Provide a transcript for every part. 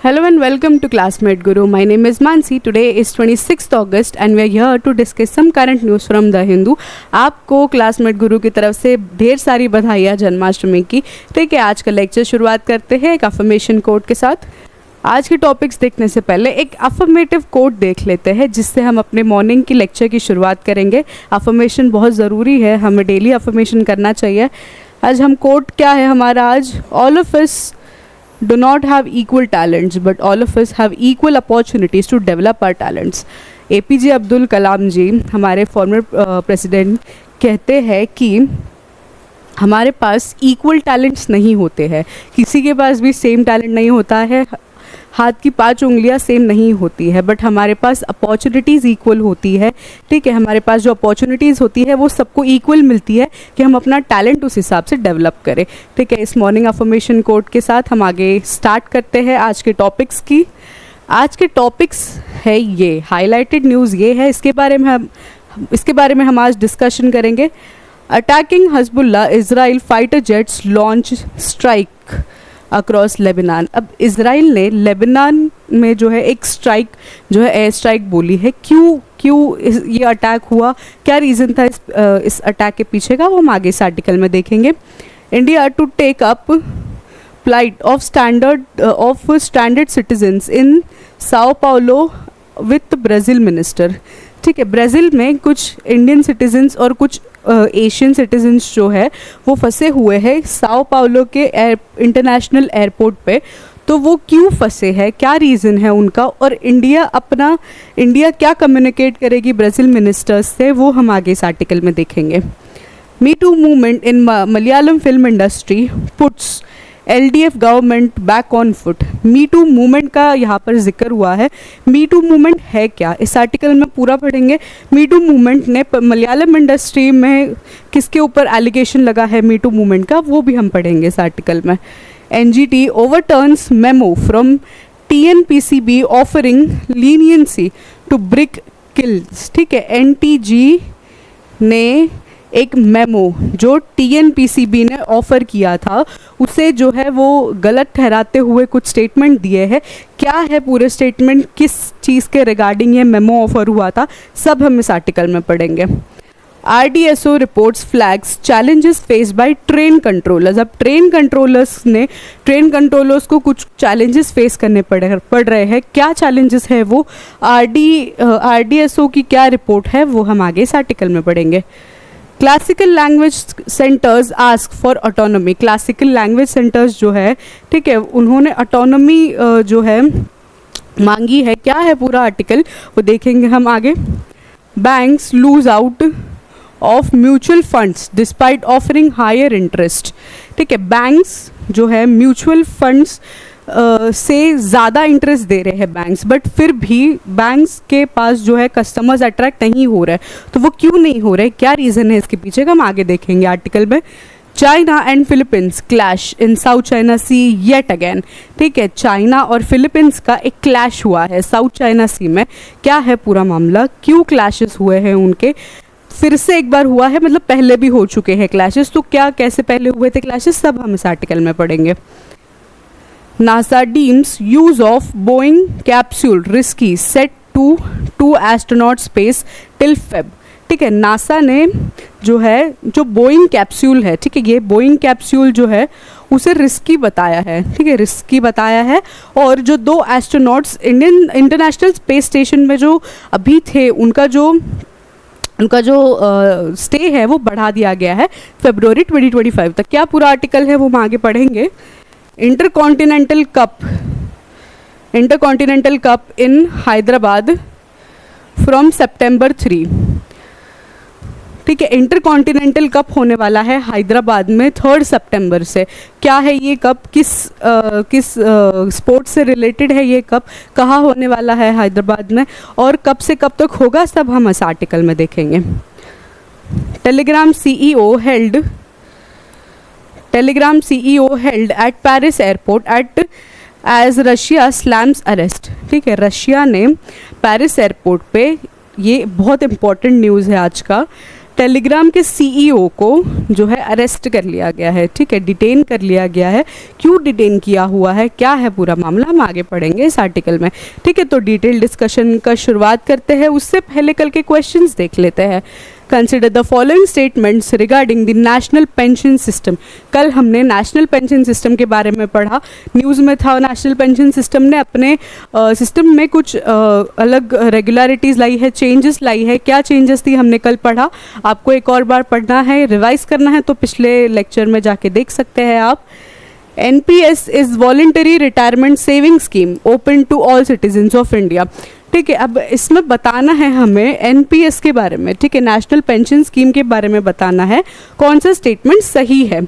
Hello and welcome to Classmate Guru. My name is Mansi. Today is 26th August and we are here to discuss some current news from The Hindu. आपको classmate गुरु की तरफ से ढेर सारी बधाइयाँ जन्माष्टमी की। ठीक है, आज का लेक्चर शुरुआत करते हैं एक अफर्मेशन कोट के साथ। आज के टॉपिक्स देखने से पहले एक अफर्मेटिव कोट देख लेते हैं जिससे हम अपने मॉर्निंग की लेक्चर की शुरुआत करेंगे। अफर्मेशन बहुत ज़रूरी है, हमें डेली अफर्मेशन करना चाहिए। आज हम कोट क्या है हमारा आज, all of us do not have equal talents but all of us have equal opportunities to develop our talents। APJ Abdul Kalam ji हमारे फॉर्मर प्रेसिडेंट कहते हैं कि हमारे पास इक्वल टैलेंट्स नहीं होते हैं, किसी के पास भी सेम टैलेंट नहीं होता है, हाथ की 5 उंगलियां सेम नहीं होती है, बट हमारे पास अपॉर्चुनिटीज़ इक्वल होती है। ठीक है, हमारे पास जो अपॉर्चुनिटीज़ होती है वो सबको इक्वल मिलती है कि हम अपना टैलेंट उस हिसाब से डेवलप करें। ठीक है, इस मॉर्निंग अफर्मेशन कोट के साथ हम आगे स्टार्ट करते हैं आज के टॉपिक्स की। आज के टॉपिक्स है ये हाईलाइटेड न्यूज़ ये है, इसके बारे में हम आज डिस्कशन करेंगे। Attacking हजबुल्ला Israel fighter jets launch strike across Lebanon. अब इसराइल ने लेबनान में जो है एक स्ट्राइक जो है एयर स्ट्राइक बोली है। क्यों ये अटैक हुआ, क्या रीज़न था इस अटैक के पीछे का, वो हम आगे इस आर्टिकल में देखेंगे। India to take up flight of standard citizens in Sao Paulo with Brazil minister. ठीक है, ब्राज़ील में कुछ इंडियन सिटीजन्स और कुछ एशियन सिटीजन्स जो है वो फंसे हुए हैं साओ पाउलो के इंटरनेशनल एयरपोर्ट पे। तो वो क्यों फंसे हैं, क्या रीज़न है उनका, और इंडिया क्या कम्युनिकेट करेगी ब्राज़ील मिनिस्टर्स से, वो हम आगे इस आर्टिकल में देखेंगे। Me too movement in Malayalam film industry puts LDF government back on foot. Me too movement का यहाँ पर जिक्र हुआ है। मी टू मूवमेंट है क्या, इस आर्टिकल में पूरा पढ़ेंगे। मी टू मूवमेंट ने मलयालम इंडस्ट्री में किसके ऊपर एलिगेशन लगा है मी टू मूवमेंट का, वो भी हम पढ़ेंगे इस आर्टिकल में। NGT overturns memo from TNPCB offering leniency to brick kilns. ठीक है, NTG ने एक मेमो जो TNPCB ने ऑफ़र किया था उसे जो है वो गलत ठहराते हुए कुछ स्टेटमेंट दिए हैं। क्या है पूरे स्टेटमेंट, किस चीज़ के रिगार्डिंग ये मेमो ऑफ़र हुआ था, सब हम इस आर्टिकल में पढ़ेंगे। RDSO reports flags challenges face by train controllers. अब ट्रेन कंट्रोलर्स को कुछ चैलेंजेस फेस करने पड़ रहे हैं। क्या चैलेंजेस है वो, RDSO की क्या रिपोर्ट है, वो हम आगे इस आर्टिकल में पढ़ेंगे। Classical language centres ask for autonomy. Classical language centres जो है, ठीक है, उन्होंने ऑटोनॉमी जो है मांगी है। क्या है पूरा आर्टिकल वो देखेंगे हम आगे। Banks lose out of mutual funds despite offering higher interest. ठीक है, बैंक्स जो है म्यूचुअल फंड्स से ज़्यादा इंटरेस्ट दे रहे हैं बैंक्स, बट फिर भी बैंक्स के पास जो है कस्टमर्स अट्रैक्ट नहीं हो रहे। तो वो क्यों नहीं हो रहे, क्या रीज़न है इसके पीछे का, हम आगे देखेंगे आर्टिकल में। China and Philippines clash in South China Sea yet again. ठीक है, चाइना और फिलीपींस का एक क्लैश हुआ है साउथ चाइना सी में। क्या है पूरा मामला, क्यों क्लैशेस हुए हैं उनके, फिर से एक बार हुआ है, मतलब पहले भी हो चुके हैं क्लैशेस, तो क्या कैसे पहले हुए थे क्लैशेस, सब हम इस आर्टिकल में पढ़ेंगे। NASA deems use of Boeing capsule risky, set to 2 astronauts space till Feb। ठीक है, नासा ने जो बोइंग कैप्सूल है, ठीक है, ये बोइंग कैप्सूल जो है उसे रिस्की बताया है। ठीक है, रिस्की बताया है, और जो 2 एस्ट्रोनॉट्स इंटरनेशनल स्पेस स्टेशन में जो अभी थे उनका जो स्टे है वो बढ़ा दिया गया है फरवरी 2025 तक। क्या पूरा आर्टिकल है वो हम आगे पढ़ेंगे। Intercontinental cup in Hyderabad from September 3। ठीक है, इंटरकॉन्टिनेंटल कप होने वाला है हैदराबाद में 3 सितंबर से। क्या है ये कप, किस स्पोर्ट से रिलेटेड है ये कप, कहाँ होने वाला है हैदराबाद में, और कब से कब तक होगा, सब हम इस आर्टिकल में देखेंगे। Telegram CEO held at Paris airport as Russia slams arrest। ठीक है, रशिया ने पेरिस एयरपोर्ट पे, ये बहुत इंपॉर्टेंट न्यूज़ है आज का, टेलीग्राम के सीईओ को जो है अरेस्ट कर लिया गया है, ठीक है, डिटेन कर लिया गया है। क्यों डिटेन किया हुआ है, क्या है पूरा मामला, हम आगे पढ़ेंगे इस आर्टिकल में, ठीक है। तो डिटेल डिस्कशन का शुरुआत करते हैं, उससे पहले कल के क्वेश्चंस देख लेते हैं। Consider the following statements regarding the national pension system. कल हमने नेशनल पेंशन सिस्टम के बारे में पढ़ा, न्यूज़ में था नेशनल पेंशन सिस्टम ने अपने सिस्टम में कुछ अलग रेगुलरिटीज़ लाई है, चेंजेस लाई है। क्या चेंजेस थी हमने कल पढ़ा, आपको एक और बार पढ़ना है, रिवाइज करना है तो पिछले लेक्चर में जाके देख सकते हैं आप। NPS is voluntary retirement saving scheme open to all citizens of India, ठीक है। अब इसमें बताना है हमें NPS के बारे में, ठीक है, नेशनल पेंशन स्कीम के बारे में बताना है कौन सा स्टेटमेंट सही है,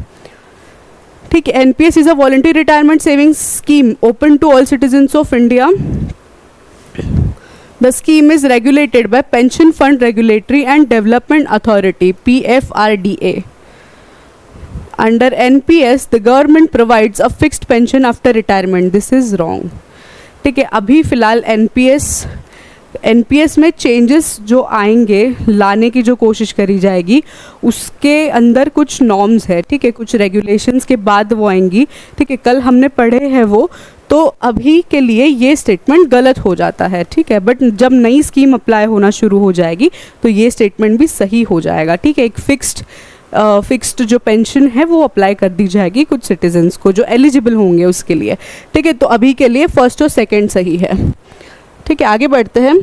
ठीक है। NPS is a voluntary retirement saving scheme open to all citizens of India. The scheme is regulated by Pension Fund Regulatory and Development Authority (PFRDA). Under NPS, the government provides a fixed pension after retirement. This is wrong. ठीक है, अभी फ़िलहाल NPS में changes जो आएंगे, लाने की जो कोशिश करी जाएगी, उसके अंदर कुछ नॉर्म्स है, ठीक है, कुछ रेगुलेशंस के बाद वो आएंगी, ठीक है। कल हमने पढ़े हैं वो, तो अभी के लिए ये स्टेटमेंट गलत हो जाता है, ठीक है। बट जब नई स्कीम अप्लाई होना शुरू हो जाएगी तो ये स्टेटमेंट भी सही हो जाएगा, ठीक है। एक फिक्स्ड जो पेंशन है वो अप्लाई कर दी जाएगी कुछ सिटीजन्स को जो एलिजिबल होंगे उसके लिए, ठीक है। तो अभी के लिए फर्स्ट और सेकंड सही है, ठीक है। आगे बढ़ते हैं।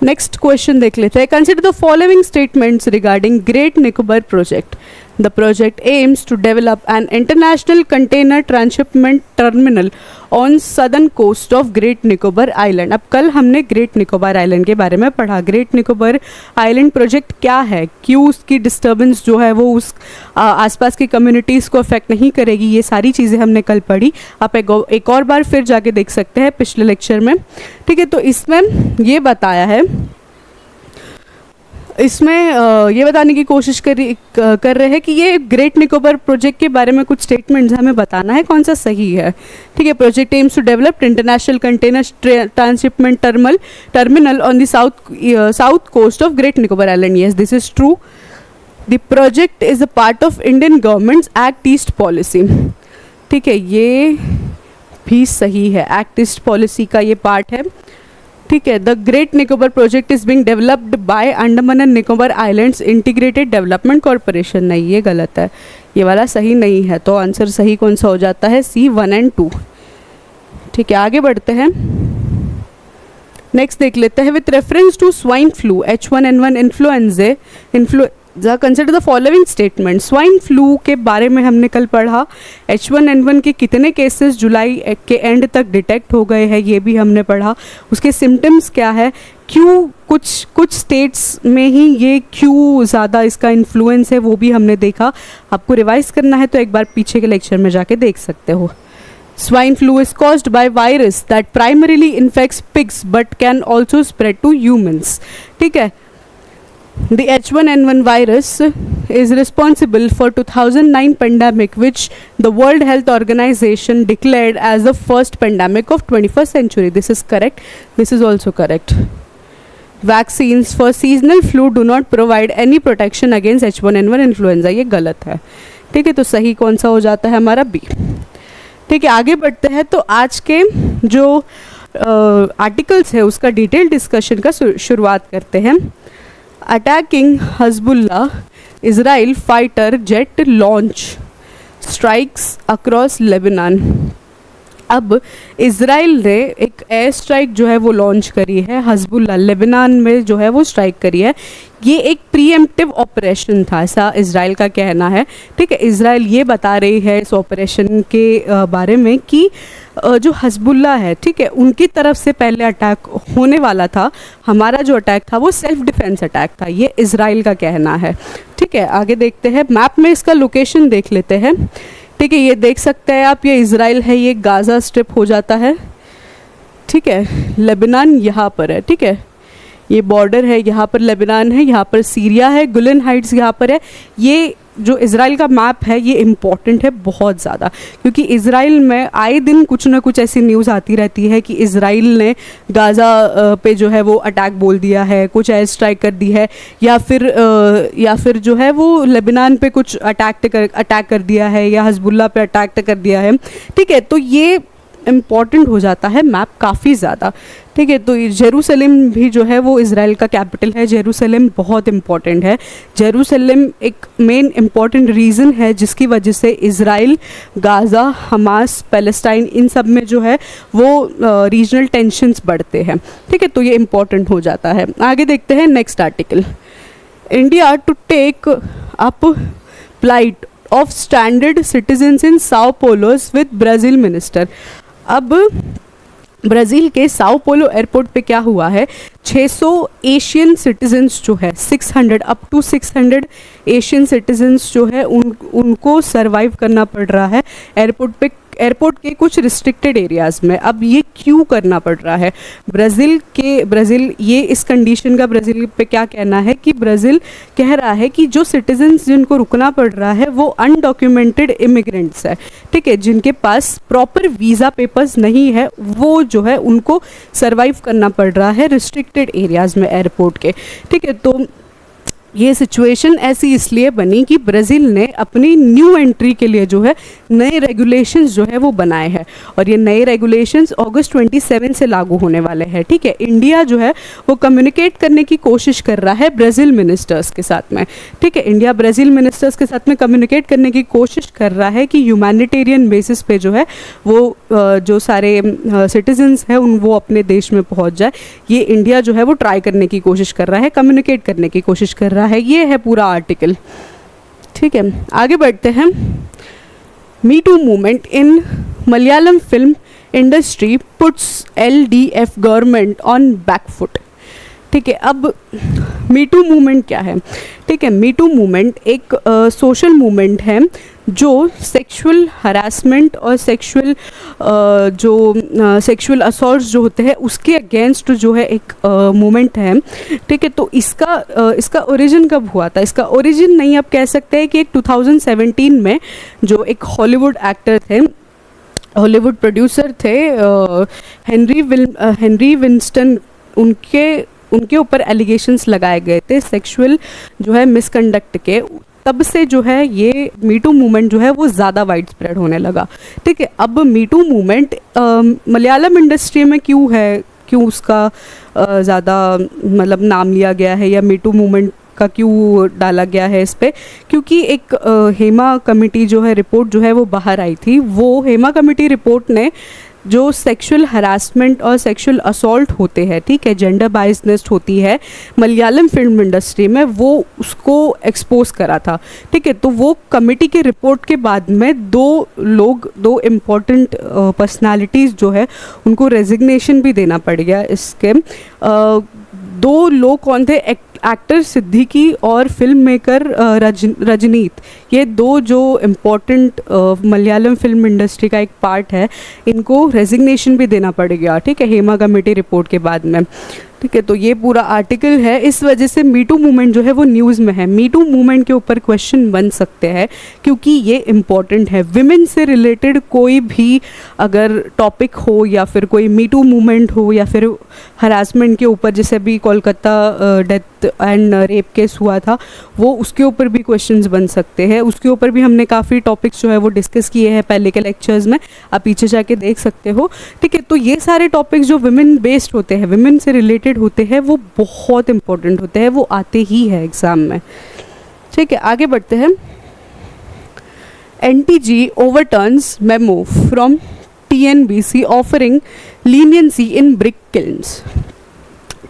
नेक्स्ट क्वेश्चन देख लेते हैं। Consider the following statements regarding great Nicobar project. The project aims to develop an international container transshipment terminal on southern coast of Great Nicobar Island। अब कल हमने ग्रेट निकोबार आइलैंड के बारे में पढ़ा। ग्रेट निकोबार आइलैंड प्रोजेक्ट क्या है, क्यों उसकी डिस्टर्बेंस जो है वो उस आसपास की कम्युनिटीज़ को अफेक्ट नहीं करेगी, ये सारी चीज़ें हमने कल पढ़ी। आप एक और बार फिर जाके देख सकते हैं पिछले लेक्चर में, ठीक है। तो इसमें ये बताया है, इसमें ये बताने की कोशिश कर रहे हैं कि ये ग्रेट निकोबार प्रोजेक्ट के बारे में कुछ स्टेटमेंट्स हमें बताना है कौन सा सही है, ठीक है। Project aims to develop international container transshipment terminal on the south coast of Great Nicobar island. Yes, this is true. The project is a part of Indian government's act east policy, ठीक है, ये भी सही है, एक्ट ईस्ट पॉलिसी का ये part है, ठीक है। The great Nicobar project is being developed by Andaman and Nicobar islands integrated development corporation. नहीं, ये गलत है, ये वाला सही नहीं है। तो आंसर सही कौन सा हो जाता है, C 1 और 2, ठीक है। आगे बढ़ते हैं। नेक्स्ट देख लेते हैं। With reference to swine flu H1N1 influenza consider the following statement. Swine flu के बारे में हमने कल पढ़ा। H1N1 के कितने केसेस जुलाई के एंड तक डिटेक्ट हो गए हैं, ये भी हमने पढ़ा। उसके सिम्टम्स क्या है, क्यों कुछ स्टेट्स में ही ये क्यों ज़्यादा इसका इन्फ्लुएंस है, वो भी हमने देखा। आपको रिवाइज करना है तो एक बार पीछे के लेक्चर में जाके देख सकते हो। Swine flu is caused by virus that primarily infects pigs but can also spread to humans, ठीक है। The H1N1 virus is responsible for 2009 pandemic, which the World Health Organization declared as the first pandemic of 21st century. This is correct. This is also correct. Vaccines for seasonal flu do not provide any protection against H1N1 influenza. ये गलत है, ठीक है। तो सही कौन सा हो जाता है हमारा B, ठीक है। आगे बढ़ते हैं। तो आज के जो आर्टिकल्स है उसका डिटेल डिस्कशन का शुरुआत करते हैं। Attacking हजबुल्ला, Israel fighter jet launch strikes across Lebanon. अब इजराइल ने एक एयर स्ट्राइक जो है वो लॉन्च करी है, हजबुल्ला लेबनान में जो है वो स्ट्राइक करी है। ये एक प्रीएम्प्टिव ऑपरेशन था, ऐसा इजराइल का कहना है, ठीक है। इजराइल ये बता रही है इस ऑपरेशन के बारे में कि जो हजबुल्ला है, ठीक है, उनकी तरफ से पहले अटैक होने वाला था। हमारा जो अटैक था वो सेल्फ डिफेंस अटैक था, ये इजराइल का कहना है, ठीक है। आगे देखते हैं। मैप में इसका लोकेशन देख लेते हैं, ठीक है। ये देख सकते हैं आप, ये इजराइल है, ये गाज़ा स्ट्रिप हो जाता है, ठीक है। लेबनान यहाँ पर है, ठीक है, ये बॉर्डर है, यहाँ पर लेबनान है, यहाँ पर सीरिया है, गुलन हाइट्स यहाँ पर है। ये जो इज़राइल का मैप है ये इम्पॉर्टेंट है बहुत ज़्यादा, क्योंकि इज़राइल में आए दिन कुछ ना कुछ ऐसी न्यूज़ आती रहती है कि इज़राइल ने गाज़ा पे जो है वो अटैक बोल दिया है, कुछ एयर स्ट्राइक कर दी है, या फिर जो है वो लेबनान पे कुछ अटैक कर दिया है, या हिजबुल्लाह पे अटैक कर दिया है। ठीक है, तो ये इम्पॉर्टेंट हो जाता है मैप काफ़ी ज़्यादा। ठीक है, तो जेरूसलम भी जो है वो इज़राइल का कैपिटल है। जेरूसलम बहुत इम्पॉर्टेंट है। जेरूसलम एक मेन इम्पॉर्टेंट रीज़न है जिसकी वजह से इज़राइल, गाज़ा, हमास, पैलेस्टाइन, इन सब में जो है वो रीजनल टेंशन्स बढ़ते हैं। ठीक है, तो ये इम्पॉर्टेंट हो जाता है। आगे देखते हैं next article. India to take up flight of standard citizens in Sao Paulo's with Brazil minister. अब ब्राज़ील के साओ पोलो एयरपोर्ट पे क्या हुआ है, 600 एशियन सिटीजन्स जो है 600 अप टू 600 एशियन सिटीजन्स जो है उनको सरवाइव करना पड़ रहा है एयरपोर्ट के कुछ रिस्ट्रिक्टेड एरियाज़ में। अब ये क्यों करना पड़ रहा है? ब्राज़ील ये इस कंडीशन का ब्राज़ील पे क्या कहना है कि ब्राज़ील कह रहा है कि जो सिटीजन्स जिनको रुकना पड़ रहा है वो अनडॉक्यूमेंटेड इमिग्रेंट्स है। ठीक है, जिनके पास प्रॉपर वीज़ा पेपर्स नहीं है, वो जो है उनको सर्वाइव करना पड़ रहा है रिस्ट्रिक्टेड एरियाज़ में एयरपोर्ट के। ठीक है, तो ये सिचुएशन ऐसी इसलिए बनी कि ब्राज़ील ने अपनी न्यू एंट्री के लिए जो है नए रेगुलेशंस जो है वो बनाए हैं, और ये नए रेगुलेशंस अगस्त 27 से लागू होने वाले हैं। ठीक है, इंडिया जो है वो कम्युनिकेट करने की कोशिश कर रहा है ब्राज़ील मिनिस्टर्स के साथ में। ठीक है, इंडिया ब्राज़ील मिनिस्टर्स के साथ में कम्युनिकेट करने की कोशिश कर रहा है कि ह्यूमैनिटेरियन बेसिस पे जो है वो जो सारे सिटीजन्स हैं वो अपने देश में पहुँच जाए। ये इंडिया जो है वो ट्राई करने की कोशिश कर रहा है, कम्युनिकेट करने की कोशिश कर रहा है। ये है पूरा आर्टिकल। ठीक है, आगे बढ़ते हैं। Me too movement in Malayalam film industry puts LDF government on backfoot. ठीक है, अब मी टू मूवमेंट क्या है? ठीक है, मी टू मूवमेंट एक सोशल मूवमेंट है जो सेक्सुअल हरासमेंट और सेक्सुअल असॉल्ट जो होते हैं उसके अगेंस्ट जो है एक मूवमेंट है। ठीक है, तो इसका ओरिजिन कब हुआ था? इसका ओरिजिन नहीं आप कह सकते हैं कि एक 2017 में जो एक हॉलीवुड एक्टर थे, हॉलीवुड प्रोड्यूसर थे हेनरी विंस्टन, उनके ऊपर एलिगेशंस लगाए गए थे सेक्सुअल जो है मिसकंडक्ट के। तब से जो है ये मीटू मूवमेंट जो है वो ज़्यादा वाइड स्प्रेड होने लगा। ठीक है, अब मीटू मूवमेंट मलयालम इंडस्ट्री में क्यों उसका ज़्यादा मतलब नाम लिया गया है, या मीटू मूवमेंट का क्यों डाला गया है इस पे? क्योंकि एक हेमा कमेटी जो है रिपोर्ट जो है वो बाहर आई थी। वो हेमा कमेटी रिपोर्ट ने जो सेक्सुअल हरासमेंट और सेक्सुअल असॉल्ट होते हैं, ठीक है, जेंडर बायसनेस होती है मलयालम फिल्म इंडस्ट्री में, वो उसको एक्सपोज करा था। ठीक है, तो वो कमेटी की रिपोर्ट के बाद में दो इम्पॉर्टेंट पर्सनालिटीज़ जो है उनको रेजिग्नेशन भी देना पड़ गया। इसके दो लोग कौन थे? एक्टर सिद्दीकी और फिल्म मेकर रजनीत। ये दो जो इम्पोर्टेंट मलयालम फिल्म इंडस्ट्री का एक पार्ट है, इनको रेजिग्नेशन भी देना पड़ गया। ठीक है, हेमा कमेटी रिपोर्ट के बाद में। ठीक है, तो ये पूरा आर्टिकल है। इस वजह से मीटू मूवमेंट जो है वो न्यूज़ में है। मीटू मूवमेंट के ऊपर क्वेश्चन बन सकते हैं क्योंकि ये इम्पॉर्टेंट है। विमेन से रिलेटेड कोई भी अगर टॉपिक हो या फिर कोई मीटू मूवमेंट हो या फिर हरासमेंट के ऊपर, जैसे अभी Kolkata death and rape case हुआ था, वो उसके ऊपर भी क्वेश्चंस बन सकते हैं। उसके ऊपर भी हमने काफ़ी टॉपिक्स जो है वो डिस्कस किए हैं पहले के लेक्चर्स में, आप पीछे जाके देख सकते हो। ठीक है, तो ये सारे टॉपिक्स जो विमेन बेस्ड होते हैं, विमेन से रिलेटेड होते हैं, वो बहुत इंपॉर्टेंट होते हैं, वो आते ही है एग्जाम में। ठीक है, आगे बढ़ते हैं। NTG overturns memo from TNBC offering leniency in brick kilns।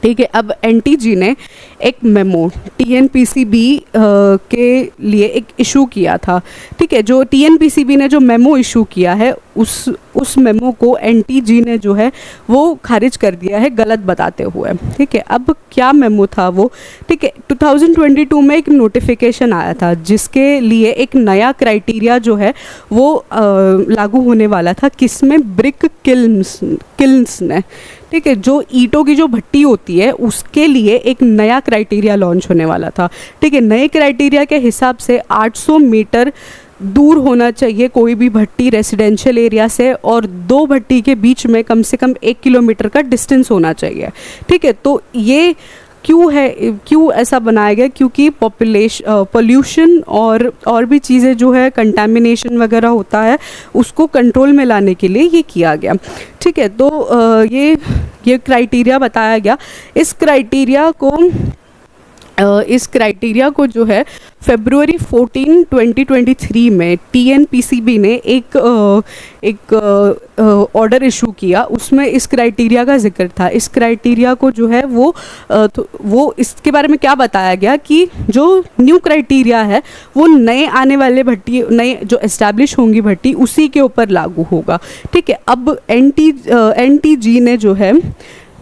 ठीक है, अब NTG ने एक मेमो TNPCB के लिए एक इशू किया था। ठीक है, जो TNPCB ने जो मेमो इशू किया है उस मेमो को NTG ने जो है वो खारिज कर दिया है गलत बताते हुए। ठीक है, अब क्या मेमो था वो? ठीक है, 2022 में एक नोटिफिकेशन आया था जिसके लिए एक नया क्राइटेरिया जो है वो लागू होने वाला था। किसमें? ब्रिक किल्न्स ने। ठीक है, जो ईंटों की जो भट्टी होती है उसके लिए एक नया क्राइटेरिया लॉन्च होने वाला था। ठीक है, नए क्राइटेरिया के हिसाब से 800 मीटर दूर होना चाहिए कोई भी भट्टी रेसिडेंशियल एरिया से, और दो भट्टी के बीच में कम से कम 1 किलोमीटर का डिस्टेंस होना चाहिए। ठीक है, तो ये क्यों ऐसा बनाया गया, क्योंकि पोल्यूशन और भी चीज़ें जो है कंटामिनेशन वगैरह होता है उसको कंट्रोल में लाने के लिए ये किया गया। ठीक है, तो ये क्राइटेरिया बताया गया। इस क्राइटेरिया को जो है फरवरी 14, 2023 में TNPCB ने एक ऑर्डर इशू किया। उसमें इस क्राइटेरिया का जिक्र था। इस क्राइटेरिया को जो है वो इसके बारे में क्या बताया गया कि जो न्यू क्राइटेरिया है वो नए आने वाले भट्टी, नए जो एस्टैब्लिश होंगी भट्टी, उसी के ऊपर लागू होगा। ठीक है, अब NTG ने जो है,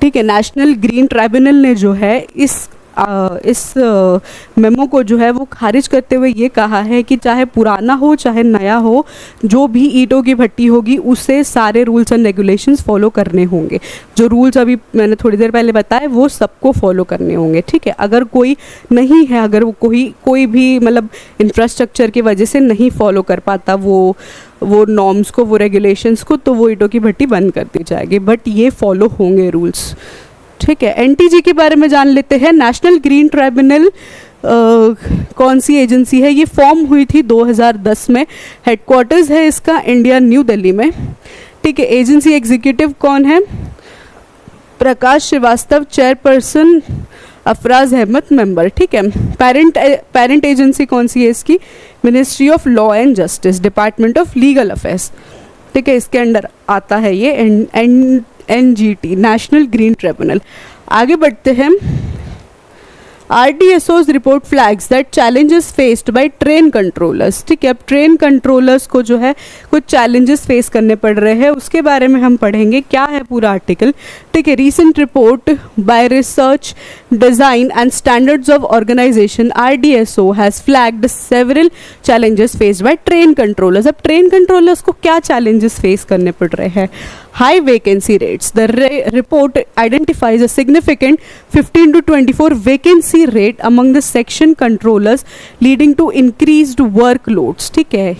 ठीक है, नेशनल ग्रीन ट्राइब्यूनल ने जो है इस मेमो को जो है वो खारिज करते हुए ये कहा है कि चाहे पुराना हो चाहे नया हो, जो भी ईंटों की भट्टी होगी उसे सारे रूल्स एंड रेगुलेशंस फॉलो करने होंगे। जो रूल्स अभी मैंने थोड़ी देर पहले बताए वो सबको फॉलो करने होंगे। ठीक है, अगर कोई नहीं है, अगर वो कोई भी मतलब इंफ्रास्ट्रक्चर की वजह से नहीं फॉलो कर पाता वो नॉर्म्स को, वो रेगुलेशंस को, तो वो ईंटों की भट्टी बंद कर दी जाएगी, बट ये फॉलो होंगे रूल्स। ठीक है, NTG के बारे में जान लेते हैं। नेशनल ग्रीन ट्राइब्यूनल कौन सी एजेंसी है? ये फॉर्म हुई थी 2010 में। हेडक्वार्टर्स है इसका इंडिया, न्यू दिल्ली में। ठीक है, एजेंसी एग्जीक्यूटिव कौन है? प्रकाश श्रीवास्तव चेयरपर्सन, अफराज अहमद मेंबर। ठीक है, पेरेंट एजेंसी कौन सी है इसकी? Ministry of law and justice, department of legal affairs. ठीक है, इसके अंडर आता है ये NGT, नेशनल ग्रीन ट्राइब्यूनल। आगे बढ़ते हैं। RDSO's report flags that challenges faced by train controllers। ठीक है, अब ट्रेन कंट्रोलर्स को जो है कुछ चैलेंजेस फेस करने पड़ रहे हैं, उसके बारे में हम पढ़ेंगे। क्या है पूरा आर्टिकल? ठीक है, recent report by research design and standards of organization RDSO has flagged several challenges faced by train controllers. अब ट्रेन कंट्रोलर्स को क्या चैलेंजेस फेस करने पड़ रहे हैं? High vacancy rates. The report identifies a significant 15 to 24 vacancy rate among the section controllers, leading to increased workloads. ठीक है,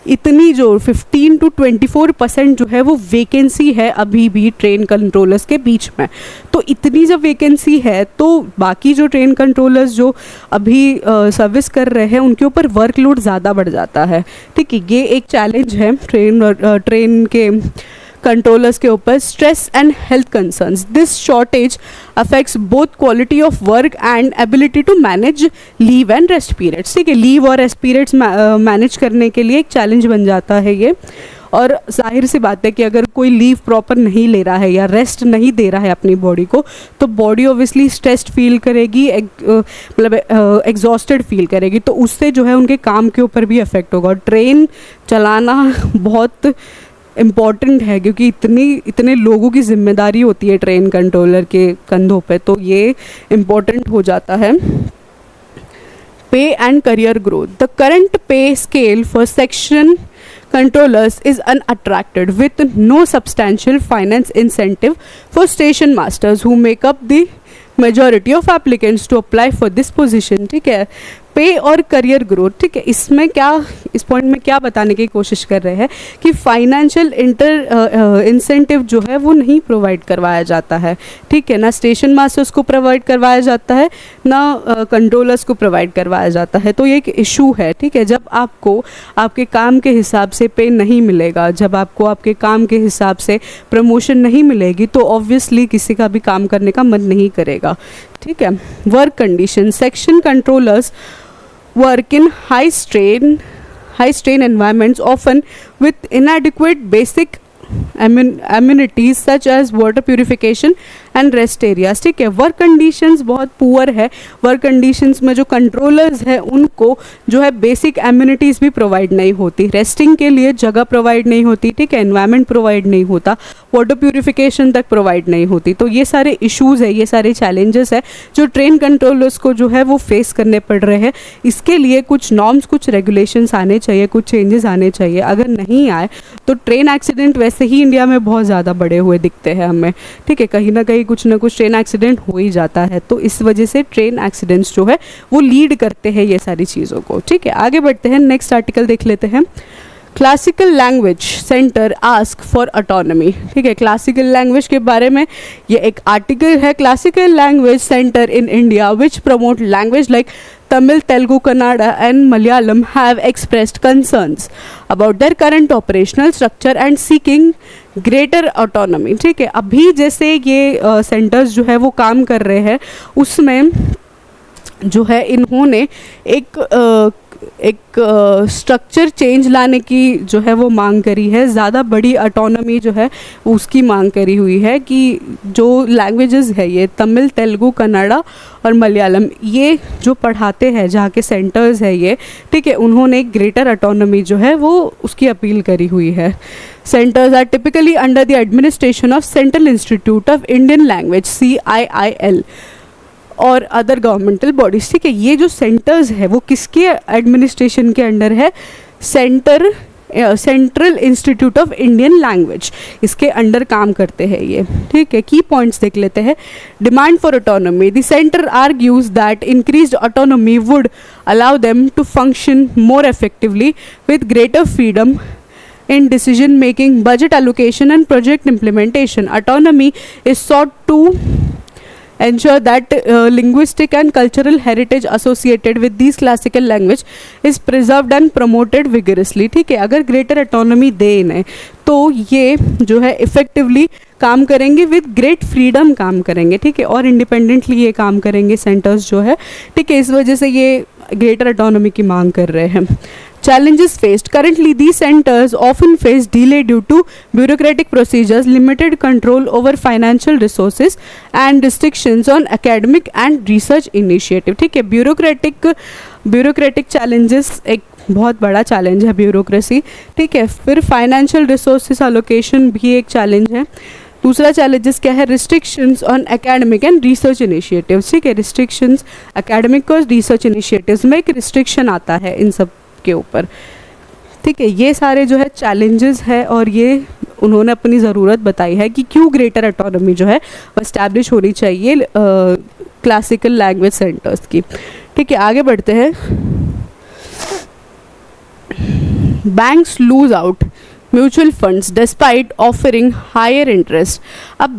इतनी जो 15 to 24% जो है वो वैकेंसी है अभी भी ट्रेन कंट्रोलर्स के बीच में। तो इतनी जब वैकेंसी है तो बाकी जो ट्रेन कंट्रोलर्स जो अभी सर्विस कर रहे हैं उनके ऊपर वर्कलोड ज़्यादा बढ़ जाता है। ठीक है, ये एक चैलेंज है ट्रेन के कंट्रोलर्स के ऊपर। Stress and health concerns, this shortage affects both quality of work and ability to manage leave and rest periods. ठीक है, लीव और रेस्ट पीरियड्स मैनेज करने के लिए एक चैलेंज बन जाता है ये। और जाहिर सी बात है कि अगर कोई लीव प्रॉपर नहीं ले रहा है या रेस्ट नहीं दे रहा है अपनी बॉडी को, तो बॉडी ऑब्वियसली स्ट्रेस्ड फील करेगी, मतलब एग्जॉस्टेड फील करेगी, तो उससे जो है उनके काम के ऊपर भी इफेक्ट होगा। और ट्रेन चलाना बहुत इम्पॉर्टेंट है क्योंकि इतने लोगों की जिम्मेदारी होती है ट्रेन कंट्रोलर के कंधों पे, तो ये इम्पॉर्टेंट हो जाता है। पे and career growth, the current पे scale for section controllers is unattractive with no substantial finance incentive for station masters who make up the majority of applicants to apply for this position। ठीक है, पे और career growth. ठीक है, इसमें क्या, इस पॉइंट में क्या बताने की कोशिश कर रहे हैं कि फाइनेंशियल इंसेंटिव जो है वो नहीं प्रोवाइड करवाया जाता है। ठीक है, ना स्टेशन मास्टर्स को प्रोवाइड करवाया जाता है, ना कंट्रोलर्स को प्रोवाइड करवाया जाता है। तो ये एक इशू है। ठीक है, जब आपको आपके काम के हिसाब से पे नहीं मिलेगा, जब आपको आपके काम के हिसाब से प्रमोशन नहीं मिलेगी, तो ऑब्वियसली किसी का भी काम करने का मन नहीं करेगा। ठीक है, work condition, section controllers work in high strain environments, often with inadequate basic amenities such as water purification and rest areas. ठीक है, वर्क कंडीशंस बहुत पुअर है, वर्क कंडीशंस में जो कंट्रोलर्स है उनको जो है बेसिक एम्यूनिटीज़ भी प्रोवाइड नहीं होती, रेस्टिंग के लिए जगह प्रोवाइड नहीं होती, ठीक है, एनवायरनमेंट प्रोवाइड नहीं होता, वाटर प्यूरिफिकेशन तक प्रोवाइड नहीं होती। तो ये सारे इश्यूज़ है, ये सारे चैलेंजेस है जो ट्रेन कंट्रोलर्स को जो है वो फेस करने पड़ रहे हैं। इसके लिए कुछ नॉर्म्स, कुछ रेगुलेशंस आने चाहिए, कुछ चेंजेस आने चाहिए। अगर नहीं आए तो ट्रेन एक्सीडेंट वैसे ही इंडिया में बहुत ज़्यादा बढ़े हुए दिखते हैं हमें। ठीक है, कहीं ना कहीं कुछ ना कुछ ट्रेन एक्सीडेंट हो ही जाता है, तो इस वजह से ट्रेन एक्सीडेंट्स जो है वो लीड करते हैं ये सारी चीज़ों को। ठीक है, आगे बढ़ते हैं, नेक्स्ट आर्टिकल देख लेते हैं। Classical language centre ask for autonomy. ठीक है, क्लासिकल लैंग्वेज के बारे में ये एक आर्टिकल है। Classical language centre in India which promote language like Tamil, Telugu, Kannada and Malayalam have expressed concerns about their current operational structure and seeking greater autonomy। ठीक है, अभी जैसे ये सेंटर्स जो है वो काम कर रहे हैं उसमें जो है इन्होंने एक स्ट्रक्चर चेंज लाने की जो है वो मांग करी है, ज़्यादा बड़ी ऑटोनॉमी जो है उसकी मांग करी हुई है कि जो लैंग्वेजेस है ये तमिल, तेलुगु, कन्नड़ा और मलयालम, ये जो पढ़ाते हैं जहाँ के सेंटर्स है ये, ठीक है, उन्होंने एक ग्रेटर ऑटोनॉमी जो है वो उसकी अपील करी हुई है। Centres are typically under the administration of Central Institute of Indian Language CIIL और अदर गवर्नमेंटल बॉडीज। ठीक है, ये जो सेंटर्स है वो किसके एडमिनिस्ट्रेशन के अंडर है? Central Institute of Indian language, इसके अंडर काम करते हैं ये। ठीक है, की पॉइंट्स देख लेते हैं। Demand for autonomy, the centre argues that increased autonomy would allow them to function more effectively with greater freedom in decision making, budget allocation and project implementation. Autonomy is sought to ensure that linguistic and cultural heritage associated with these classical language is preserved and promoted vigorously। ठीक है, अगर greater autonomy दे इन्हें तो ये जो है effectively काम करेंगे, विद ग्रेट फ्रीडम काम करेंगे। ठीक है, और इंडिपेंडेंटली ये काम करेंगे सेंटर्स जो है। ठीक है, इस वजह से ये ग्रेटर ऑटोनॉमी की मांग कर रहे हैं। Challenges faced. Currently, these centers often face delay due to bureaucratic procedures, limited control over financial resources, and restrictions on academic and research initiative। ठीक है, ब्यूरोक्रेटिक challenges एक बहुत बड़ा चैलेंज है, ब्यूरोक्रेसी। ठीक है, फिर फाइनेंशियल रिसोर्सेज एलोकेशन भी एक चैलेंज है। दूसरा चैलेंजेस क्या है? Restrictions on academic and research initiatives. ठीक है, रिस्ट्रिक्शंस एकेडमिक और रिसर्च इनिशिएटिव्स में एक रिस्ट्रिक्शन आता है इन सब के ऊपर। ठीक है, ये सारे जो है चैलेंजेस है और ये उन्होंने अपनी ज़रूरत बताई है कि क्यों ग्रेटर ऑटोनॉमी जो है वो एस्टैब्लिश होनी चाहिए क्लासिकल लैंग्वेज सेंटर्स की। ठीक है, आगे बढ़ते हैं। Banks lose out mutual funds despite offering higher interest. अब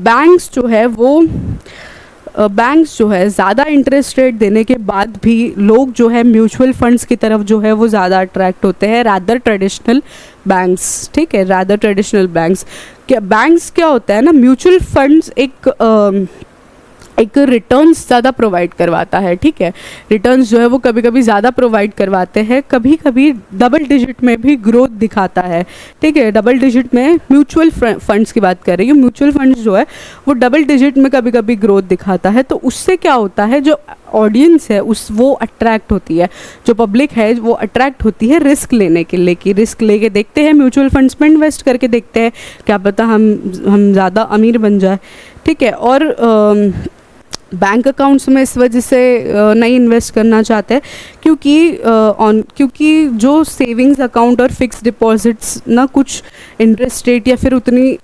बैंक्स जो है ज़्यादा इंटरेस्ट रेट देने के बाद भी लोग जो है म्यूचुअल फंड्स की तरफ जो है वो ज़्यादा अट्रैक्ट होते हैं रादर ट्रेडिशनल बैंक्स। ठीक है, रादर ट्रेडिशनल बैंक्स क्या होता है ना, म्यूचुअल फंड्स एक रिटर्न्स ज़्यादा प्रोवाइड करवाता है। ठीक है, रिटर्न्स जो है वो कभी कभी ज़्यादा प्रोवाइड करवाते हैं, कभी कभी डबल डिजिट में भी ग्रोथ दिखाता है। ठीक है, डबल डिजिट में म्यूचुअल फंड्स की बात कर रही हूँ, म्यूचुअल फंड्स जो है वो डबल डिजिट में कभी कभी ग्रोथ दिखाता है। तो उससे क्या होता है, जो ऑडियंस है वो अट्रैक्ट होती है, जो पब्लिक है वो अट्रैक्ट होती है रिस्क लेने के लिए, कि रिस्क लेके देखते हैं म्यूचुअल फंड्स में इन्वेस्ट करके देखते हैं, क्या पता हम ज़्यादा अमीर बन जाए। ठीक है, और बैंक अकाउंट्स में इस वजह से नहीं इन्वेस्ट करना चाहते हैं क्योंकि जो सेविंग्स अकाउंट और फिक्स डिपॉजिट्स ना कुछ इंटरेस्ट रेट या फिर उतनी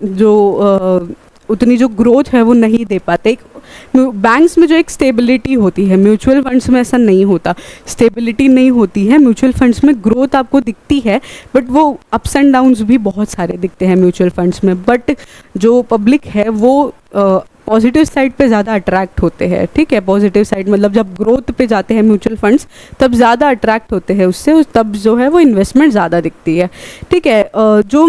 जो ग्रोथ है वो नहीं दे पाते। बैंक्स में जो एक स्टेबिलिटी होती है, म्यूचुअल फंड्स में ऐसा नहीं होता, स्टेबिलिटी नहीं होती है। म्यूचुअल फंड्स में ग्रोथ आपको दिखती है बट वो अप्स एंड डाउन्स भी बहुत सारे दिखते हैं म्यूचुअल फंड्स में, बट जो पब्लिक है वो पॉजिटिव साइड पे ज़्यादा अट्रैक्ट होते हैं। ठीक है, पॉजिटिव साइड मतलब जब ग्रोथ पे जाते हैं म्यूचुअल फंड्स तब ज़्यादा अट्रैक्ट होते हैं उससे, तब जो है वो इन्वेस्टमेंट ज़्यादा दिखती है। ठीक है, जो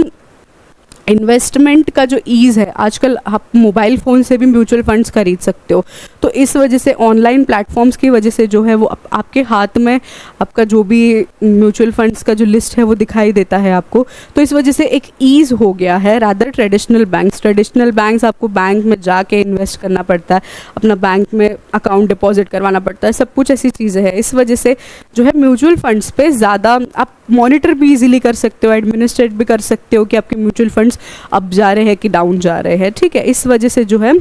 इन्वेस्टमेंट का जो ईज़ है, आजकल आप मोबाइल फ़ोन से भी म्यूचुअल फंड्स खरीद सकते हो, तो इस वजह से ऑनलाइन प्लेटफॉर्म्स की वजह से जो है वो आपके हाथ में आपका जो भी म्यूचुअल फंड्स का जो लिस्ट है वो दिखाई देता है आपको। तो इस वजह से एक ईज़ हो गया है रादर ट्रेडिशनल बैंक्स आपको बैंक में जाके इन्वेस्ट करना पड़ता है, अपना बैंक में अकाउंट डिपॉजिट करवाना पड़ता है, सब कुछ ऐसी चीज़ें हैं। इस वजह से जो है म्यूचुअल फंड्स पे ज़्यादा आप मॉनिटर भी इजीली कर सकते हो, एडमिनिस्ट्रेट भी कर सकते हो कि आपके म्यूचुअल फंड्स अप जा रहे हैं कि डाउन जा रहे हैं, ठीक है। इस वजह से जो है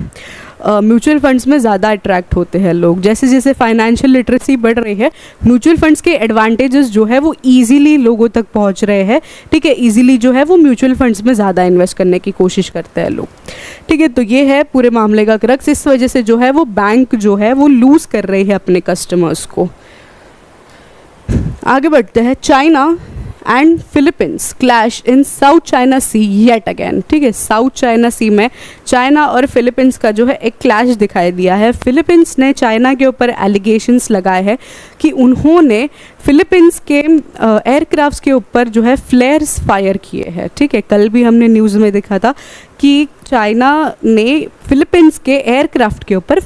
म्यूचुअल फंड्स में ज़्यादा अट्रैक्ट होते हैं लोग। जैसे जैसे फाइनेंशियल लिटरेसी बढ़ रही है, म्यूचुअल फंड्स के एडवांटेजेस जो है वो ईजिली लोगों तक पहुंच रहे हैं, ठीक है। ईजिली जो है वो म्यूचुअल फंड्स में ज़्यादा इन्वेस्ट करने की कोशिश करते हैं लोग, ठीक है। तो ये है पूरे मामले का क्रक्स। इस वजह से जो है वो बैंक जो है वो लूज़ कर रही है अपने कस्टमर्स को। आगे बढ़ते हैं। China and Philippines clash in South China Sea yet again, ठीक है। साउथ चाइना सी में चाइना और फिलीपींस का जो है एक क्लैश दिखाई दिया है। फिलीपींस ने चाइना के ऊपर एलिगेशंस लगाए हैं कि उन्होंने फिलीपींस के एयरक्राफ्ट्स के ऊपर जो है फ्लेयर्स फायर किए हैं, ठीक है। कल भी हमने न्यूज़ में देखा था कि चाइना ने फिलीपींस के एयरक्राफ्ट के ऊपर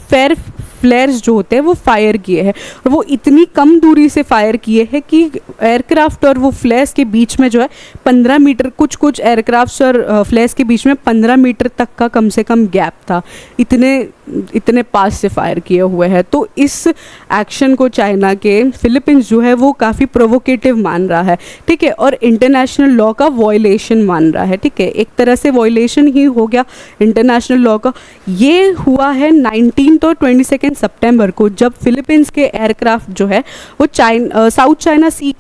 फ्लेयर्स जो होते हैं वो फायर किए हैं, और वो इतनी कम दूरी से फायर किए हैं कि एयरक्राफ्ट और वो फ्लेयर्स के बीच में जो है 15 मीटर, कुछ एयरक्राफ्ट्स और फ्लेयर्स के बीच में 15 मीटर तक का कम से कम गैप था, इतने पास से फायर किए हुए हैं। तो इस एक्शन को चाइना के फिलीपींस जो है वो काफ़ी प्रोवोकेटिव मान रहा है, ठीक है, और इंटरनेशनल लॉ का वॉयलेशन मान रहा है, ठीक है। एक तरह से वॉयलेशन ही हो गया इंटरनेशनल लॉ का। ये हुआ है 19 और 22 सितंबर को, जब फिलीपींस के एयरक्राफ्ट जो है वो साउथ चाइना सी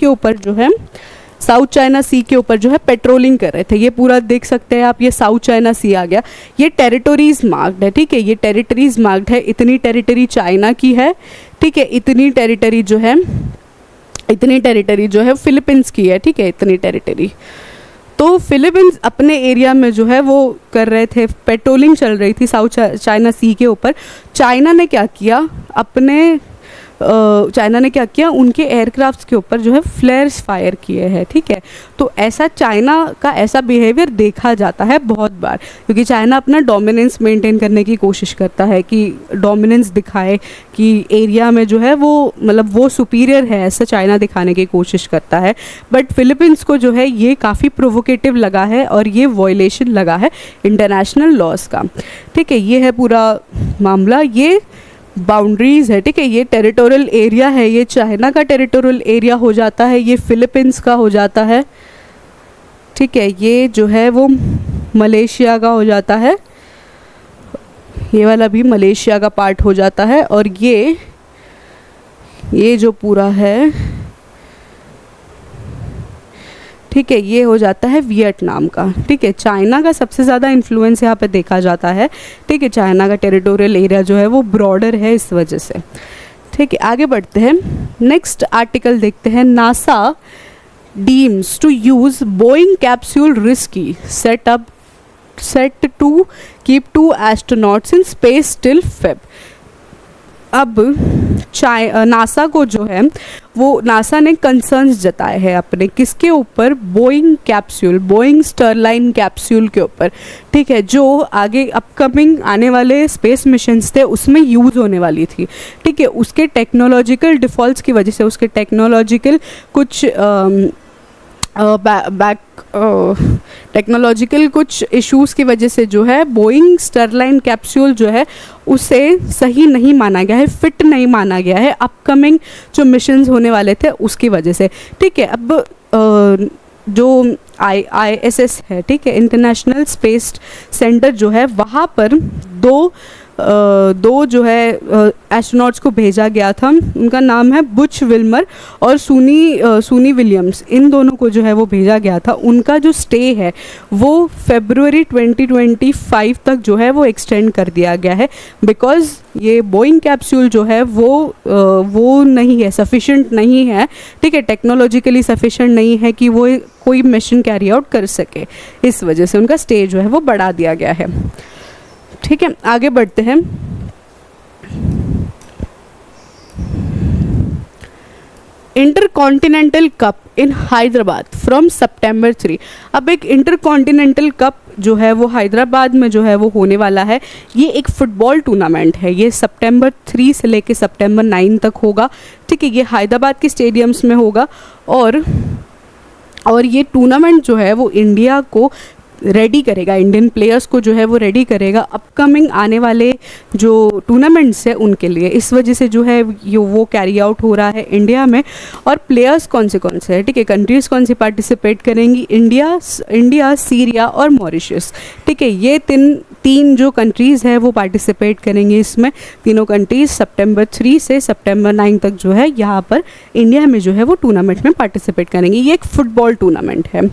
के ऊपर जो है पेट्रोलिंग कर रहे थे। ये पूरा देख सकते हैं आप, ये साउथ चाइना सी आ गया। ये टेरिटोरीज मार्क्ड है, ठीक है, ये टेरिटरीज मार्क्ड है। इतनी टेरिटरी चाइना की है, ठीक है, इतनी टेरिटरी जो है फिलीपींस की है, ठीक है, इतनी टेरिटरी। तो फिलीपींस अपने एरिया में जो है वो कर रहे थे, पेट्रोलिंग चल रही थी साउथ चाइना सी के ऊपर। चाइना ने क्या किया, उनके एयरक्राफ्ट्स के ऊपर जो है फ्लेयर्स फायर किए हैं, ठीक है। तो ऐसा चाइना का ऐसा बिहेवियर देखा जाता है बहुत बार, क्योंकि चाइना अपना डोमिनेंस मेंटेन करने की कोशिश करता है कि डोमिनेंस दिखाए कि एरिया में जो है वो मतलब वो सुपीरियर है, ऐसा चाइना दिखाने की कोशिश करता है। बट फिलीपींस को जो है ये काफ़ी प्रोवोकेटिव लगा है और ये वॉयलेशन लगा है इंटरनेशनल लॉज का, ठीक है। ये है पूरा मामला, ये बाउंड्रीज है, ठीक है, ये टेरिटोरियल एरिया है, ये चाइना का टेरिटोरियल एरिया हो जाता है, ये फिलीपींस का हो जाता है, ठीक है, ये जो है वो मलेशिया का हो जाता है, ये वाला भी मलेशिया का पार्ट हो जाता है, और ये जो पूरा है, ठीक है, ये हो जाता है वियतनाम का, ठीक है। चाइना का सबसे ज़्यादा इन्फ्लुएंस यहाँ पे देखा जाता है, ठीक है। चाइना का टेरिटोरियल एरिया जो है वो ब्रॉडर है इस वजह से, ठीक है। आगे बढ़ते हैं, नेक्स्ट आर्टिकल देखते हैं। NASA deems to use Boeing capsule risky, set to keep 2 astronauts in space till Feb. अब नासा को जो है वो नासा ने कंसर्न्स जताए हैं अपने, किसके ऊपर, बोइंग स्टरलाइन कैप्सूल के ऊपर, ठीक है, जो आगे अपकमिंग आने वाले स्पेस मिशंस थे उसमें यूज़ होने वाली थी, ठीक है। उसके टेक्नोलॉजिकल डिफ़ॉल्ट्स की वजह से, उसके टेक्नोलॉजिकल कुछ टेक्नोलॉजिकल कुछ इश्यूज़ की वजह से जो है बोइंग स्टरलाइन कैप्सूल जो है उसे सही नहीं माना गया है, फिट नहीं माना गया है अपकमिंग जो मिशंस होने वाले थे उसकी वजह से, ठीक है। अब जो ISS है, ठीक है, इंटरनेशनल स्पेस सेंटर जो है, वहाँ पर दो जो है एस्ट्रोनॉट्स को भेजा गया था। उनका नाम है बुच विल्मर और सूनी विलियम्स, इन दोनों को जो है वो भेजा गया था। उनका जो स्टे है वो फरवरी 2025 तक जो है वो एक्सटेंड कर दिया गया है, बिकॉज़ ये बोइंग कैप्सूल जो है वो नहीं है, सफिशिएंट नहीं है, ठीक है, टेक्नोलॉजिकली सफिशिएंट नहीं है कि वो कोई मिशन कैरी आउट कर सके। इस वजह से उनका स्टे जो है वो बढ़ा दिया गया है, ठीक है। आगे बढ़ते हैं। Intercontinental cup in Hyderabad from September 3। अब एक इंटरकॉन्टिनेंटल कप जो है वो हैदराबाद में जो है वो होने वाला है। ये एक फुटबॉल टूर्नामेंट है, ये सितंबर 3 से लेके सितंबर 9 तक होगा, ठीक है। ये हैदराबाद के स्टेडियम्स में होगा और ये टूर्नामेंट जो है वो इंडिया को रेडी करेगा, इंडियन प्लेयर्स को जो है वो रेडी करेगा अपकमिंग आने वाले जो टूर्नामेंट्स है उनके लिए। इस वजह से जो है वो कैरी आउट हो रहा है इंडिया में। और प्लेयर्स कौन से हैं, ठीक है, कंट्रीज़ कौन सी पार्टिसिपेट करेंगी, इंडिया, सीरिया और मॉरिशस, ठीक है। ये तीन जो कंट्रीज़ है वो पार्टिसिपेट करेंगे इसमें। तीनों कंट्रीज़ सितंबर 3 से सितंबर 9 तक जो है यहाँ पर इंडिया में जो है वो टूर्नामेंट में पार्टिसिपेट करेंगे। ये एक फुटबॉल टूर्नामेंट है,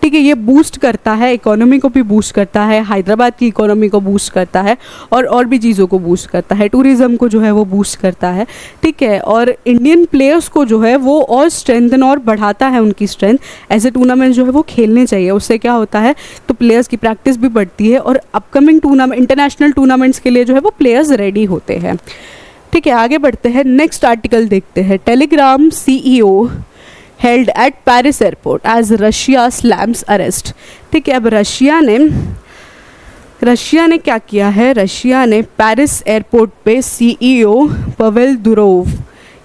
ठीक है। ये बूस्ट करता है, इकोनॉमी को भी बूस्ट करता है, हैदराबाद की इकोनॉमी को बूस्ट करता है और भी चीज़ों को बूस्ट करता है, टूरिज़्म को जो है वो बूस्ट करता है, ठीक है। और इंडियन प्लेयर्स को जो है वो और स्ट्रेंथन और बढ़ाता है, उनकी स्ट्रेंथ। ऐसे टूर्नामेंट जो है वो खेलने चाहिए, उससे क्या होता है तो प्लेयर्स की प्रैक्टिस भी बढ़ती है और अपकमिंग टूर्नामेंट, इंटरनेशनल टूर्नामेंट्स के लिए जो है वो प्लेयर्स रेडी होते हैं, ठीक है। आगे बढ़ते हैं, नेक्स्ट आर्टिकल देखते हैं। Telegram CEO held at Paris airport as Russia slams arrest, ठीक है। अब रशिया ने क्या किया है, रशिया ने पेरिस एयरपोर्ट पे CEO पवेल दुरोव,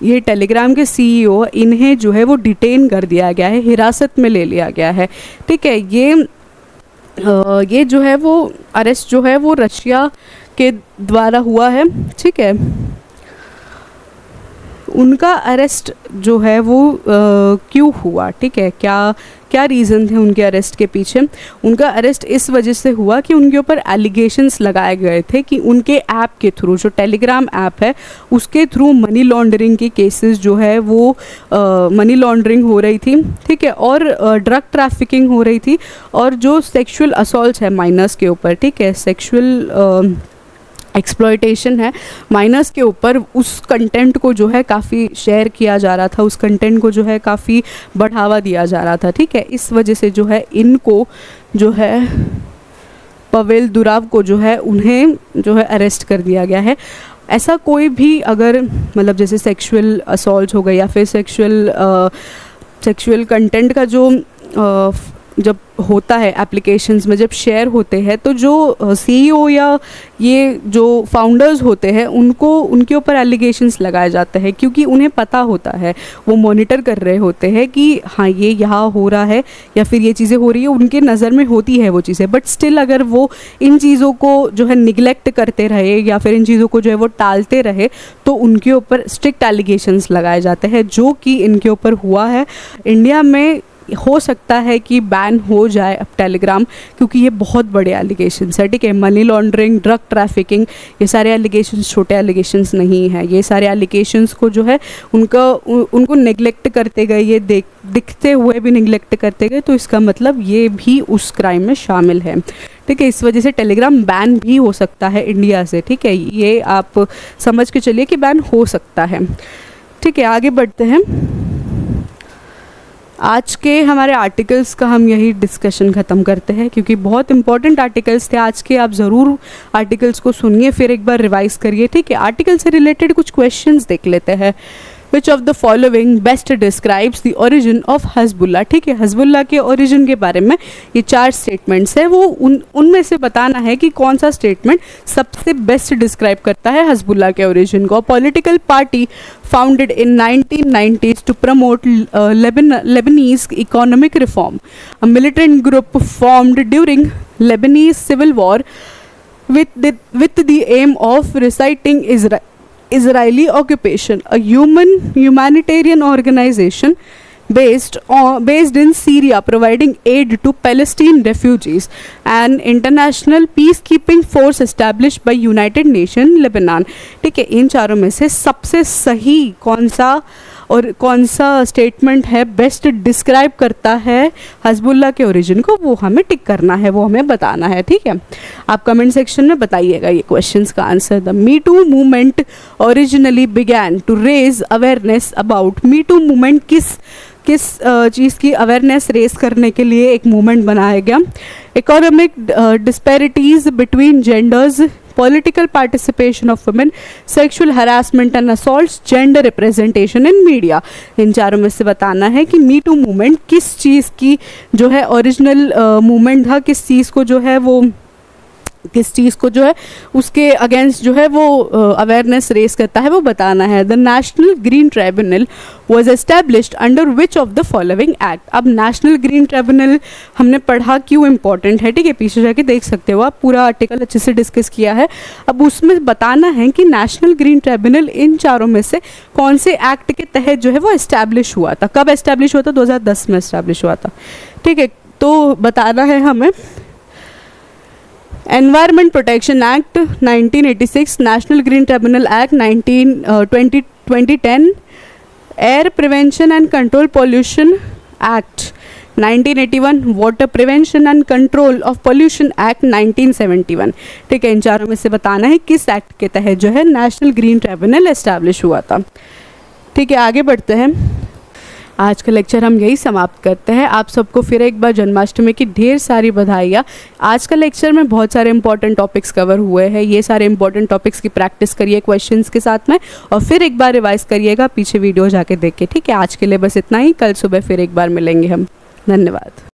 ये टेलीग्राम के CEO, इन्हें जो है वो डिटेन कर दिया गया है, हिरासत में ले लिया गया है, ठीक है। ये जो है वो अरेस्ट जो है वो रशिया के द्वारा हुआ है, ठीक है। उनका अरेस्ट जो है वो क्यों हुआ, ठीक है, क्या रीज़न थे उनके अरेस्ट के पीछे। उनका अरेस्ट इस वजह से हुआ कि उनके ऊपर एलिगेशंस लगाए गए थे कि उनके ऐप के थ्रू, जो टेलीग्राम ऐप है उसके थ्रू मनी लॉन्ड्रिंग के केसेस जो है वो मनी लॉन्ड्रिंग हो रही थी, ठीक है, और ड्रग ट्रैफिकिंग हो रही थी, और जो सेक्सुअल असॉल्ट है माइनर्स के ऊपर, ठीक है, सेक्सुअल एक्सप्लॉयटेशन है माइनर्स के ऊपर, उस कंटेंट को जो है काफ़ी शेयर किया जा रहा था, उस कंटेंट को जो है काफ़ी बढ़ावा दिया जा रहा था, ठीक है। इस वजह से जो है इनको जो है पवेल दुराव को जो है उन्हें जो है अरेस्ट कर दिया गया है। ऐसा कोई भी अगर मतलब जैसे सेक्सुअल असॉल्ट हो गया या फिर सेक्सुअल कंटेंट का जो जब होता है एप्लीकेशंस में, जब शेयर होते हैं, तो जो CEO या ये जो फाउंडर्स होते हैं उनको उनके ऊपर एलिगेशंस लगाए जाते हैं, क्योंकि उन्हें पता होता है, वो मॉनिटर कर रहे होते हैं कि हाँ ये यहाँ हो रहा है या फिर ये चीज़ें हो रही है, उनके नज़र में होती है वो चीज़ें, बट स्टिल अगर वो इन चीज़ों को जो है निगलेक्ट करते रहे या फिर इन चीज़ों को जो है वो टालते रहे तो उनके ऊपर स्ट्रिक्ट एलिगेशंस लगाए जाते हैं, जो कि इनके ऊपर हुआ है। इंडिया में हो सकता है कि बैन हो जाए अब टेलीग्राम, क्योंकि ये बहुत बड़े एलिगेशंस है, ठीक है। मनी लॉन्ड्रिंग, ड्रग ट्रैफिकिंग, ये सारे एलिगेशंस छोटे एलिगेशंस नहीं हैं। ये सारे एलिगेशंस को जो है उनको नेग्लेक्ट करते गए, ये दिखते हुए भी नेग्लेक्ट करते गए, तो इसका मतलब ये भी उस क्राइम में शामिल है, ठीक है। इस वजह से टेलीग्राम बैन भी हो सकता है इंडिया से, ठीक है। ये आप समझ के चलिए कि बैन हो सकता है, ठीक है। आगे बढ़ते हैं। आज के हमारे आर्टिकल्स का हम यही डिस्कशन ख़त्म करते हैं, क्योंकि बहुत इंपॉर्टेंट आर्टिकल्स थे आज के। आप ज़रूर आर्टिकल्स को सुनिए, फिर एक बार रिवाइज करिए, ठीक है। आर्टिकल से रिलेटेड कुछ क्वेश्चंस देख लेते हैं। Which of the following best describes the origin of हजबुल्ला, ठीक है। हजबुल्ला के ओरिजिन के बारे में ये 4 स्टेटमेंट्स है, वो उनमें से बताना है कि कौन सा स्टेटमेंट सबसे बेस्ट डिस्क्राइब करता है हजबुल्ला के ओरिजिन को। Political party founded in 1990s to promote Lebanese economic reform. A militant group formed during Lebanese civil war with the aim of reciting Israeli occupation. A humanitarian organization based in Syria, providing aid to Palestinian refugees. An international peacekeeping force established by United Nations Lebanon, ठीक है। इन चारों में से सबसे सही कौन सा statement है, बेस्ट डिस्क्राइब करता है हजबुल्ला के ओरिजिन को, वो हमें टिक करना है, वो हमें बताना है, ठीक है। आप कमेंट सेक्शन में बताइएगा ये क्वेश्चंस का answer. The me too movement originally began to raise awareness about, me too movement किस चीज़ की अवेयरनेस रेस करने के लिए एक मूवमेंट बनाया गया। Economic disparities between genders political participation of women, sexual harassment and assaults, gender representation in media. इन चारों में से बताना है कि मी टू मूवमेंट किस चीज़ की जो है ओरिजिनल मूवमेंट था, किस चीज़ को जो है वो उसके अगेंस्ट जो है वो अवेयरनेस रेस करता है, वो बताना है। The national green tribunal was established under which of the following act. अब नेशनल ग्रीन ट्राइब्यूनल हमने पढ़ा क्यों इंपॉर्टेंट है, ठीक है, पीछे जाके देख सकते हो आप, पूरा आर्टिकल अच्छे से डिस्कस किया है। अब उसमें बताना है कि नेशनल ग्रीन ट्राइब्यूनल इन चारों में से कौन से एक्ट के तहत जो है वो एस्टैब्लिश हुआ था, कब एस्टैब्लिश हुआ था, 2010 में एस्टैब्लिश हुआ था, ठीक है। तो बताना है हमें environment protection act 1986, national green tribunal act 2010, air prevention and control pollution act 1981, water prevention and control of pollution act 1971, ठीक है। इन चारों में से बताना है किस एक्ट के तहत जो है नेशनल ग्रीन ट्रिब्यूनल एस्टैब्लिश हुआ था, ठीक है। आगे बढ़ते हैं, आज का लेक्चर हम यही समाप्त करते हैं। आप सबको फिर एक बार जन्माष्टमी की ढेर सारी बधाइयाँ। आज का लेक्चर में बहुत सारे इंपॉर्टेंट टॉपिक्स कवर हुए हैं, ये सारे इंपॉर्टेंट टॉपिक्स की प्रैक्टिस करिए क्वेश्चंस के साथ में, और फिर एक बार रिवाइज करिएगा, पीछे वीडियो जाके देख के, ठीक है। आज के लिए बस इतना ही, कल सुबह फिर एक बार मिलेंगे हम। धन्यवाद।